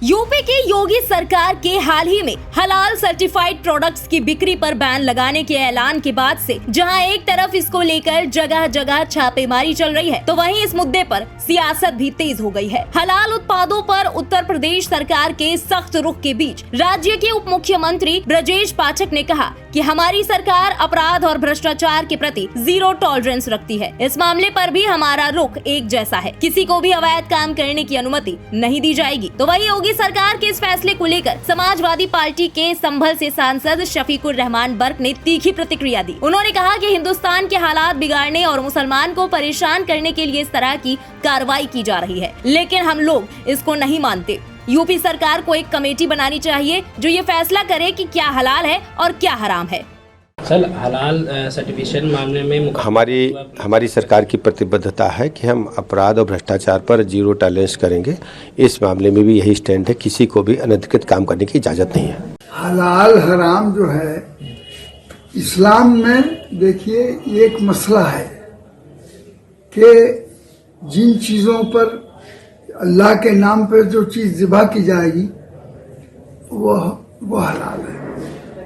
UP की योगी सरकार के हाल ही में हलाल सर्टिफाइड प्रोडक्ट्स की बिक्री पर बैन लगाने के ऐलान के बाद से जहां एक तरफ इसको लेकर जगह जगह छापेमारी चल रही है, तो वहीं इस मुद्दे पर सियासत भी तेज हो गई है। हलाल उत्पादों पर उत्तर प्रदेश सरकार के सख्त रुख के बीच राज्य के उप मुख्यमंत्री ब्रजेश पाठक ने कहा कि हमारी सरकार अपराध और भ्रष्टाचार के प्रति जीरो टॉलरेंस रखती है। इस मामले पर भी हमारा रुख एक जैसा है, किसी को भी अवैध काम करने की अनुमति नहीं दी जाएगी। तो वही योगी सरकार के इस फैसले को लेकर समाजवादी पार्टी के संभल से सांसद शफीकुर रहमान बर्क ने तीखी प्रतिक्रिया दी। उन्होंने कहा कि हिंदुस्तान के हालात बिगाड़ने और मुसलमान को परेशान करने के लिए इस तरह की कार्रवाई की जा रही है, लेकिन हम लोग इसको नहीं मानते। यूपी सरकार को एक कमेटी बनानी चाहिए जो ये फैसला करे कि क्या हलाल है और क्या हराम है। सर, हलाल सर्टिफिकेशन मामले में हमारी सरकार की प्रतिबद्धता है कि हम अपराध और भ्रष्टाचार पर जीरो टॉलरेंस करेंगे। इस मामले में भी यही स्टैंड है, किसी को भी अनधिकृत काम करने की इजाजत नहीं है। हलाल हराम जो है इस्लाम में, देखिए एक मसला है कि जिन चीजों पर अल्लाह के नाम पर जो चीज ज़िबा की जाएगी वो हलाल है,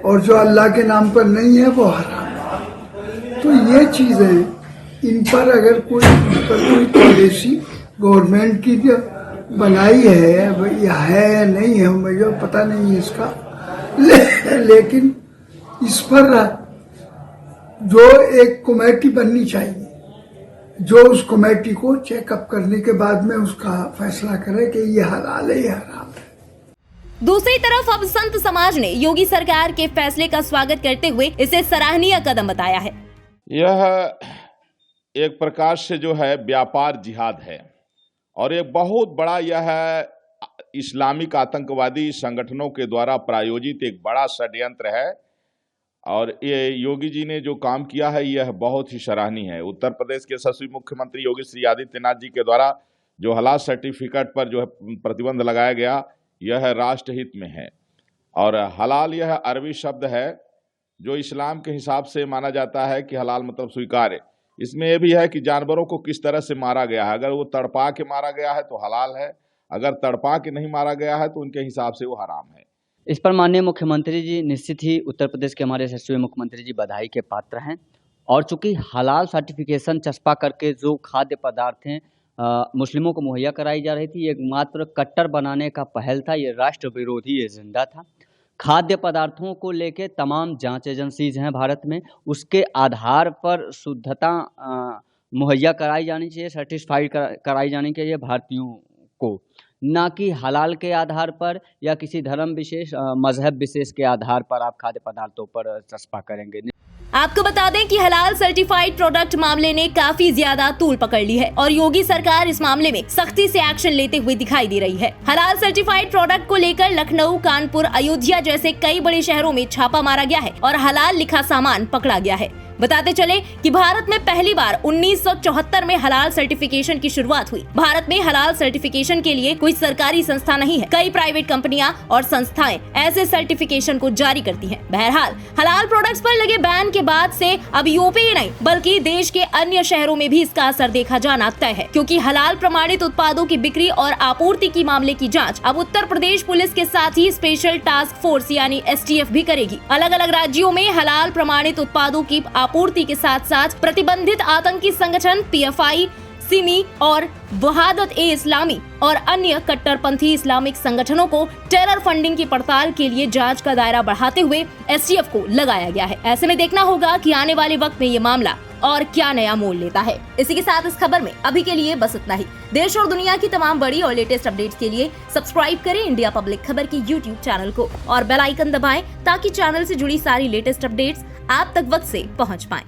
और जो अल्लाह के नाम पर नहीं है वो हराम है। तो ये चीजें, इन पर अगर कोई पॉलिसी गवर्नमेंट की जो बनाई है या है या नहीं है, मुझे पता नहीं है इसका, लेकिन इस पर जो एक कमेटी बननी चाहिए जो उस कमेटी को चेकअप करने के बाद में उसका फैसला करे कि ये हलाल है या हराम है। दूसरी तरफ अब संत समाज ने योगी सरकार के फैसले का स्वागत करते हुए इसे सराहनीय कदम बताया है। यह एक प्रकार से जो है व्यापार जिहाद है और एक बहुत बड़ा यह इस्लामिक आतंकवादी संगठनों के द्वारा प्रायोजित एक बड़ा षड्यंत्र है, और ये योगी जी ने जो काम किया है यह बहुत ही सराहनीय है। उत्तर प्रदेश के यशस्वी मुख्यमंत्री योगी श्री आदित्यनाथ जी के द्वारा जो हलाल सर्टिफिकेट पर जो है प्रतिबंध लगाया गया, यह राष्ट्रहित में है। और हलाल यह अरबी शब्द है जो इस्लाम के हिसाब से माना जाता है कि हलाल मतलब स्वीकार्य। इसमें यह भी है कि जानवरों को किस तरह से मारा गया है। अगर वो तड़पा के मारा गया है तो हलाल है, अगर तड़पा के नहीं मारा गया है तो उनके हिसाब से वो हराम है। इस पर माननीय मुख्यमंत्री जी निश्चित ही उत्तर प्रदेश के हमारे यशस्वी मुख्यमंत्री जी बधाई के पात्र हैं। और चूंकि हलाल सर्टिफिकेशन चस्पा करके जो खाद्य पदार्थें मुस्लिमों को मुहैया कराई जा रही थी, ये मात्र कट्टर बनाने का पहल था, ये राष्ट्र विरोधी एजेंडा था। खाद्य पदार्थों को लेके तमाम जांच एजेंसीज हैं भारत में, उसके आधार पर शुद्धता मुहैया कराई जानी चाहिए, सर्टिफाइड कराई जानी चाहिए भारतीयों को, ना कि हलाल के आधार पर या किसी धर्म विशेष मजहब विशेष के आधार पर आप खाद्य पदार्थों पर चस्पा करेंगे। आपको बता दें कि हलाल सर्टिफाइड प्रोडक्ट मामले ने काफी ज्यादा तूल पकड़ ली है और योगी सरकार इस मामले में सख्ती से एक्शन लेते हुए दिखाई दे रही है। हलाल सर्टिफाइड प्रोडक्ट को लेकर लखनऊ, कानपुर, अयोध्या जैसे कई बड़े शहरों में छापा मारा गया है और हलाल लिखा सामान पकड़ा गया है। बताते चले कि भारत में पहली बार 1974 में हलाल सर्टिफिकेशन की शुरुआत हुई। भारत में हलाल सर्टिफिकेशन के लिए कोई सरकारी संस्था नहीं है, कई प्राइवेट कंपनियां और संस्थाएं ऐसे सर्टिफिकेशन को जारी करती हैं। बहरहाल हलाल प्रोडक्ट्स पर लगे बैन के बाद से अब यूपी ही नहीं बल्कि देश के अन्य शहरों में भी इसका असर देखा जाना तय है, क्योंकि हलाल प्रमाणित उत्पादों की बिक्री और आपूर्ति की मामले की जाँच अब उत्तर प्रदेश पुलिस के साथ ही स्पेशल टास्क फोर्स यानी STF भी करेगी। अलग अलग राज्यों में हलाल प्रमाणित उत्पादों की आपूर्ति के साथ साथ प्रतिबंधित आतंकी संगठन PFI, सिमी और वहादत-ए-इस्लामी और अन्य कट्टरपंथी इस्लामिक संगठनों को टेरर फंडिंग की पड़ताल के लिए जांच का दायरा बढ़ाते हुए STF को लगाया गया है। ऐसे में देखना होगा कि आने वाले वक्त में ये मामला और क्या नया मोड़ लेता है। इसी के साथ इस खबर में अभी के लिए बस इतना ही। देश और दुनिया की तमाम बड़ी और लेटेस्ट अपडेट्स के लिए सब्सक्राइब करें इंडिया पब्लिक खबर की YouTube चैनल को और बेल आइकन दबाएं ताकि चैनल से जुड़ी सारी लेटेस्ट अपडेट्स आप तक वक्त से पहुंच पाएं।